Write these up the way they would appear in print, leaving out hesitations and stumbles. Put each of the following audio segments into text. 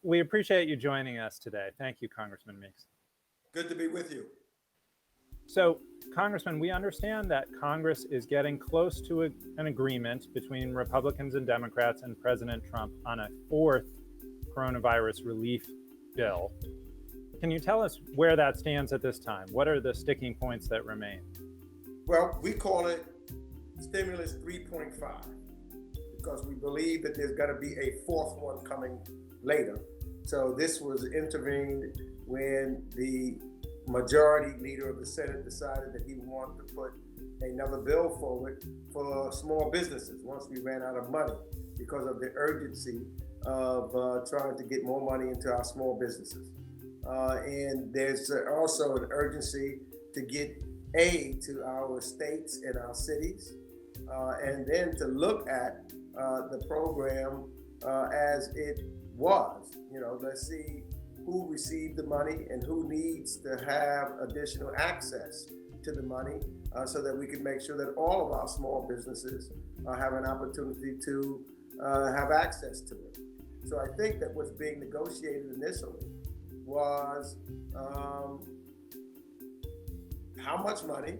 We appreciate you joining us today. Thank you, Congressman Meeks. Good to be with you. So, Congressman, we understand that Congress is getting close to an agreement between Republicans and Democrats and President Trump on a fourth coronavirus relief bill. Can you tell us where that stands at this time? What are the sticking points that remain? Well, we call it Stimulus 3.5 because we believe that there's got to be a fourth one coming later. So this was intervened when the majority leader of the Senate decided that he wanted to put another bill forward for small businesses once we ran out of money because of the urgency of trying to get more money into our small businesses. And there's also an urgency to get aid to our states and our cities, and then to look at the program as it was. Let's see who received the money and who needs to have additional access to the money so that we can make sure that all of our small businesses have an opportunity to have access to it. So I think that what's being negotiated initially was how much money,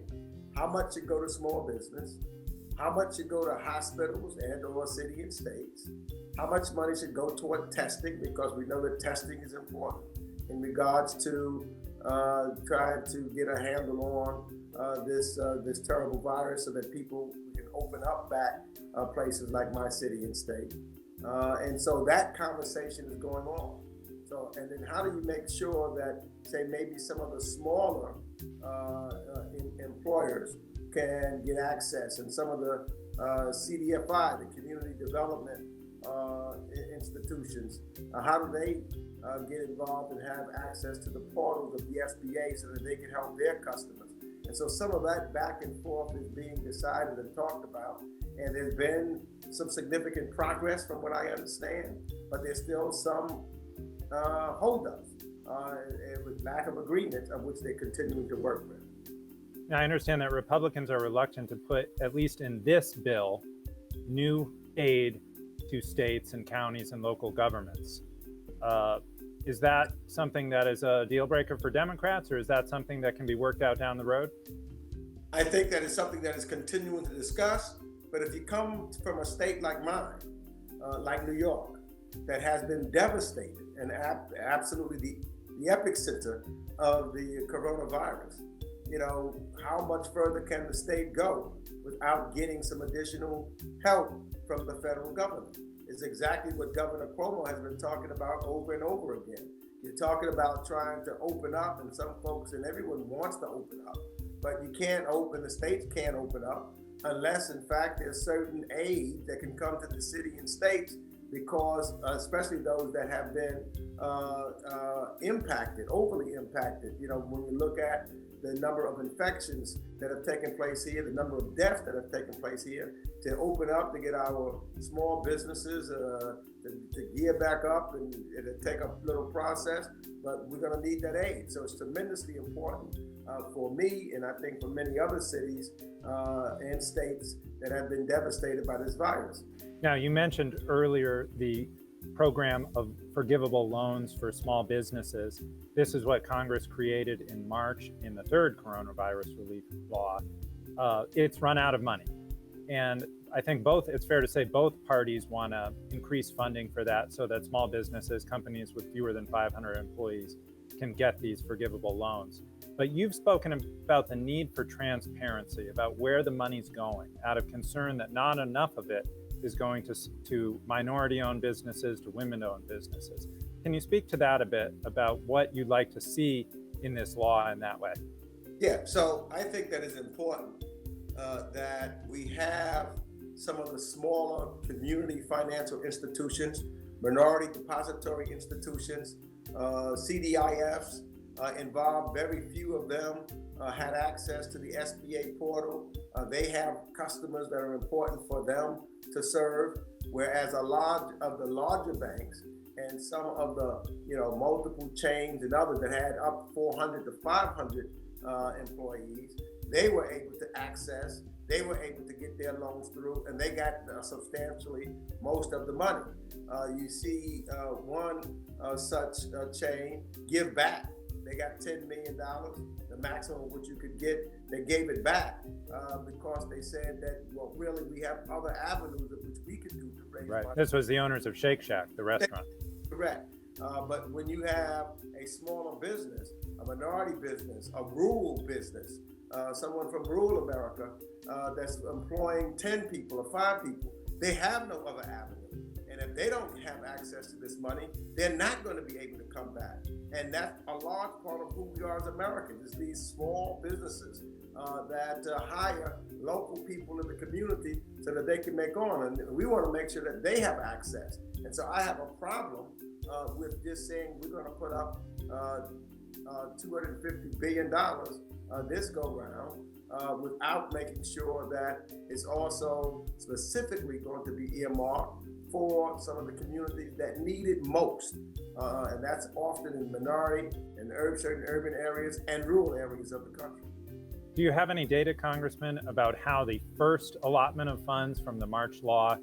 how much should go to small business, how much should go to hospitals and or city and states, how much money should go toward testing, because we know that testing is important in regards to trying to get a handle on this terrible virus so that people can open up back places like my city and state. And so that conversation is going on. So, and then how do you make sure that, say, maybe some of the smaller employers can get access, and some of the CDFI, the community development institutions, how do they get involved and have access to the portals of the SBA so that they can help their customers? And so some of that back and forth is being decided and talked about, and there's been some significant progress from what I understand, but there's still some holdups with lack of agreement, of which they're continuing to work with. Now, I understand that Republicans are reluctant to put, at least in this bill, new aid to states and counties and local governments. Is that something that is a deal breaker for Democrats, or is that something that can be worked out down the road? I think that is something that is continuing to discuss, but if you come from a state like mine, like New York, that has been devastated and absolutely the epicenter of the coronavirus, how much further can the state go without getting some additional help from the federal government? Is exactly what Governor Cuomo has been talking about over and over again. You're talking about trying to open up, and some folks and everyone wants to open up, but you can't open, the states can't open up unless in fact there's certain aid that can come to the city and states, because especially those that have been impacted, overly impacted. When you look at the number of infections that have taken place here, the number of deaths that have taken place here, to open up, to get our small businesses to gear back up, and it'll take a little process, but we're going to need that aid. So it's tremendously important for me, and I think for many other cities and states that have been devastated by this virus. Now, you mentioned earlier the program of forgivable loans for small businesses. This is what Congress created in March in the third coronavirus relief law. It's run out of money. And I think it's fair to say both parties want to increase funding for that so that small businesses, companies with fewer than 500 employees can get these forgivable loans. But you've spoken about the need for transparency, about where the money's going, out of concern that not enough of it is going to minority-owned businesses, to women-owned businesses. Can you speak to that a bit, about what you'd like to see in this law in that way? Yeah, so I think that it's important that we have some of the smaller community financial institutions, minority depository institutions, CDIFs involved. Very few of them had access to the SBA portal. They have customers that are important for them to serve, whereas a lot of the larger banks and some of the multiple chains and others that had up 400 to 500 employees, they were able to access they were able to get their loans through, and they got substantially most of the money. You see one such chain, Give Back. They got $10 million, the maximum which you could get. They gave it back because they said that, well, really, we have other avenues of which we could do to raise money. This was the owners of Shake Shack, the restaurant. Correct. But when you have a smaller business, a minority business, a rural business, someone from rural America that's employing 10 people or 5 people, they have no other avenue. And if they don't have access to this money, they're not going to be able to come back. And that's a large part of who we are as Americans, is these small businesses that hire local people in the community so that they can make on. And we want to make sure that they have access. And so I have a problem with just saying we're going to put up $250 billion this go round without making sure that it's also specifically going to be earmarked for some of the communities that need it most. And that's often in minority and certain urban areas and rural areas of the country. Do you have any data, Congressman, about how the first allotment of funds from the March law,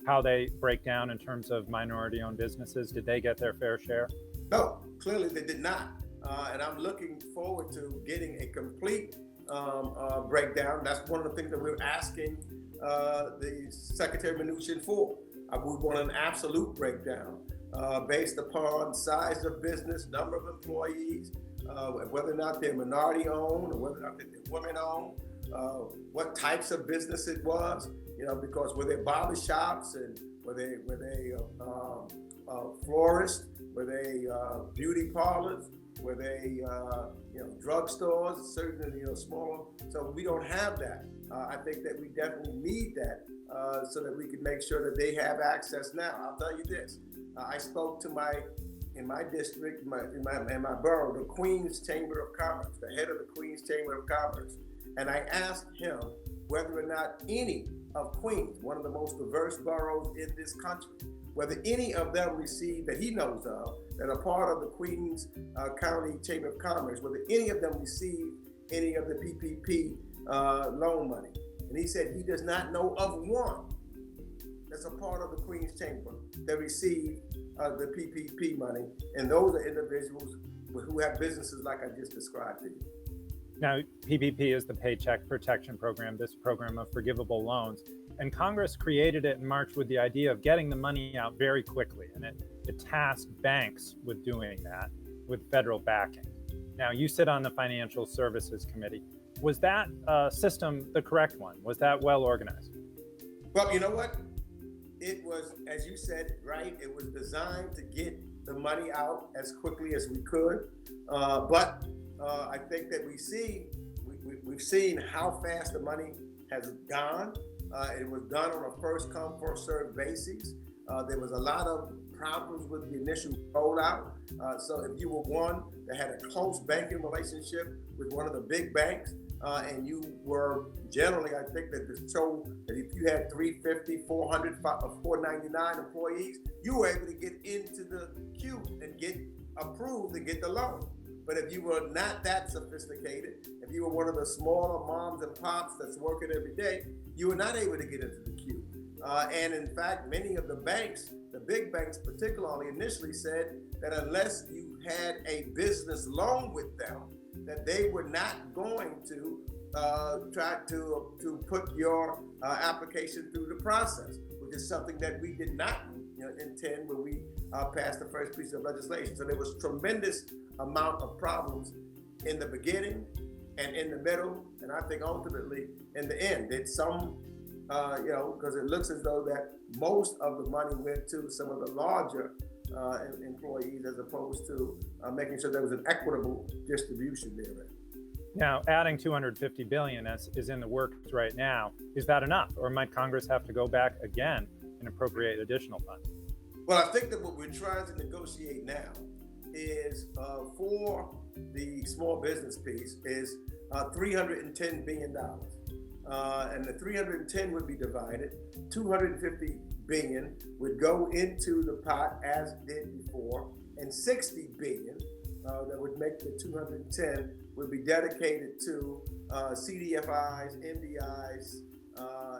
how they break down in terms of minority-owned businesses? Did they get their fair share? No, clearly they did not. And I'm looking forward to getting a complete breakdown. That's one of the things that we're asking the Secretary Mnuchin for. We want an absolute breakdown based upon size of business, number of employees, whether or not they're minority owned or whether or not they're women owned, what types of business it was, because were they barber shops and were they florists, were they beauty parlors, were they drugstores, certainly smaller. So we don't have that. I think that we definitely need that so that we can make sure that they have access now. I'll tell you this: I spoke to in my district, in my borough, the Queens Chamber of Commerce, the head of the Queens Chamber of Commerce, and I asked him whether or not any of Queens, one of the most diverse boroughs in this country, whether any of them received, that he knows of, that are part of the Queens County Chamber of Commerce, whether any of them received any of the PPP loan money. And he said he does not know of one that's a part of the Queens Chamber that received the PPP money. And those are individuals who have businesses like I just described to you. Now, PPP is the Paycheck Protection Program, this program of forgivable loans. And Congress created it in March with the idea of getting the money out very quickly. And it tasked banks with doing that with federal backing. Now, you sit on the Financial Services Committee. Was that system the correct one? Was that well organized? Well, you know what? It was, as you said, right? It was designed to get the money out as quickly as we could. But I think that we've seen how fast the money has gone. It was done on a first come, first served basis. There was a lot of problems with the initial rollout. So if you were one that had a close banking relationship with one of the big banks, and you were generally, I think that this showed that if you had 350, 400, 499 employees, you were able to get into the queue and get approved and get the loan. But if you were not that sophisticated, if you were one of the smaller moms and pops that's working every day, you were not able to get into the queue. And in fact, many of the banks, the big banks particularly, initially said that unless you had a business loan with them, that they were not going to try to put your application through the process, which is something that we did not intend when we passed the first piece of legislation. So there was tremendous amount of problems in the beginning and in the middle, and I think ultimately in the end. It's some, because it looks as though that most of the money went to some of the larger employees as opposed to making sure there was an equitable distribution there. Now, adding $250 billion is in the works right now. Is that enough, or might Congress have to go back again and appropriate additional funds? Well, I think that what we're trying to negotiate now is for the small business piece is $310 billion. And the 310 would be divided. 250 billion would go into the pot as did before, and 60 billion that would make the 210 would be dedicated to CDFIs, MDIs,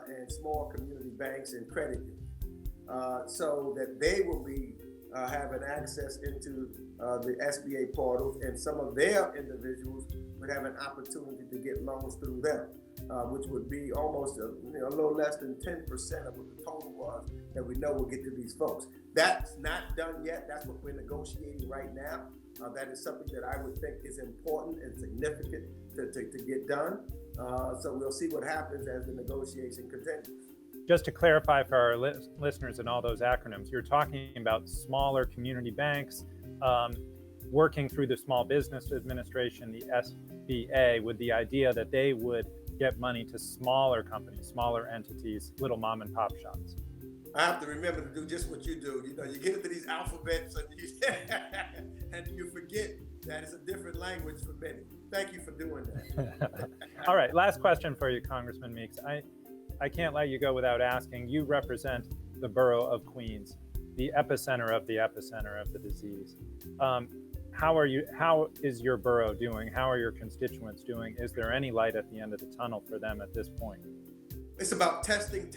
and small community banks and credit unions, so that they will be having access into the SBA portals, and some of their individuals would have an opportunity to get loans through them, which would be almost a little less than 10% of what the total was that we know will get to these folks. That's not done yet. That's what we're negotiating right now. That is something that I would think is important and significant to get done. So we'll see what happens as the negotiation continues. Just to clarify for our listeners and all those acronyms, you're talking about smaller community banks working through the Small Business Administration, the SBA, with the idea that they would get money to smaller companies, smaller entities, little mom and pop shops. I have to remember to do just what you do. You get into these alphabets and you forget that it's a different language for many. Thank you for doing that. All right, last question for you, Congressman Meeks. I can't let you go without asking. You represent the borough of Queens, the epicenter of the disease. How is your borough doing? How are your constituents doing? Is there any light at the end of the tunnel for them at this point? It's about testing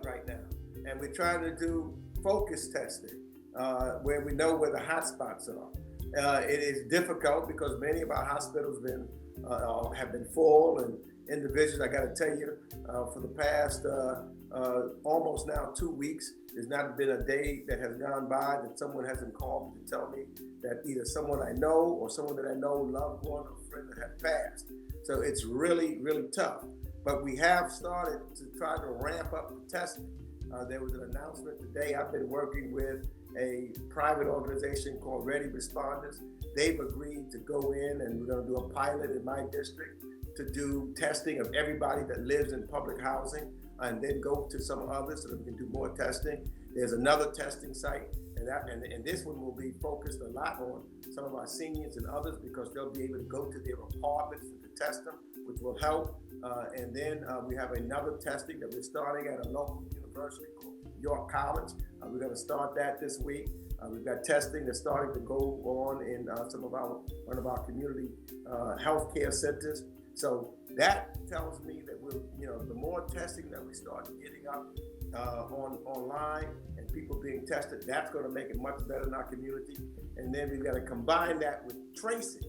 right now. And we're trying to do focus testing where we know where the hot spots are. It is difficult because many of our hospitals have been full, and individuals, I got to tell you, for the past almost now 2 weeks, there's not been a day that has gone by that someone hasn't called me to tell me that either someone I know or someone that I know, loved one or friend that had passed. So it's really, really tough. But we have started to try to ramp up the testing. There was an announcement today. I've been working with a private organization called Ready Responders. They've agreed to go in, and we're going to do a pilot in my district to do testing of everybody that lives in public housing, and then go to some others so that we can do more testing. There's another testing site, and this one will be focused a lot on some of our seniors and others, because they'll be able to go to their apartments to test them, which will help. And then we have another testing that we're starting at a local university called York College. We're going to start that this week. We've got testing that's starting to go on in one of our community healthcare centers. So that tells me that the more testing that we start getting up online and people being tested, that's going to make it much better in our community. And then we've got to combine that with tracing,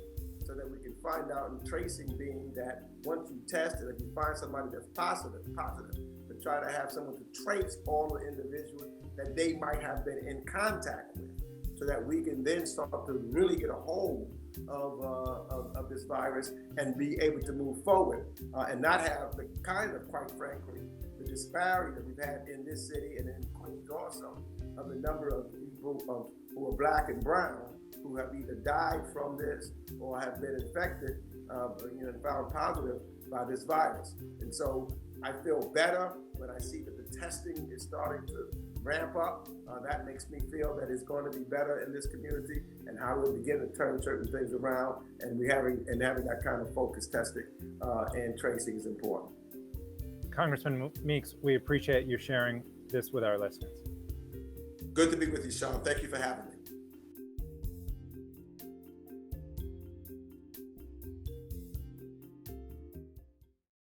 so that we can find out, and tracing being that once you test it, if you find somebody that's positive, to try to have someone to trace all the individuals that they might have been in contact with, so that we can then start to really get a hold of this virus and be able to move forward and not have the kind of, quite frankly, the disparity that we've had in this city and in Queens also, of the number of people who are Black and brown who have either died from this or have been infected and found positive by this virus. And so I feel better when I see that the testing is starting to ramp up. That makes me feel that it's going to be better in this community, and how we'll begin to turn certain things around, and having that kind of focused testing and tracing is important. Congressman Meeks, we appreciate you sharing this with our listeners. Good to be with you, Sean. Thank you for having me.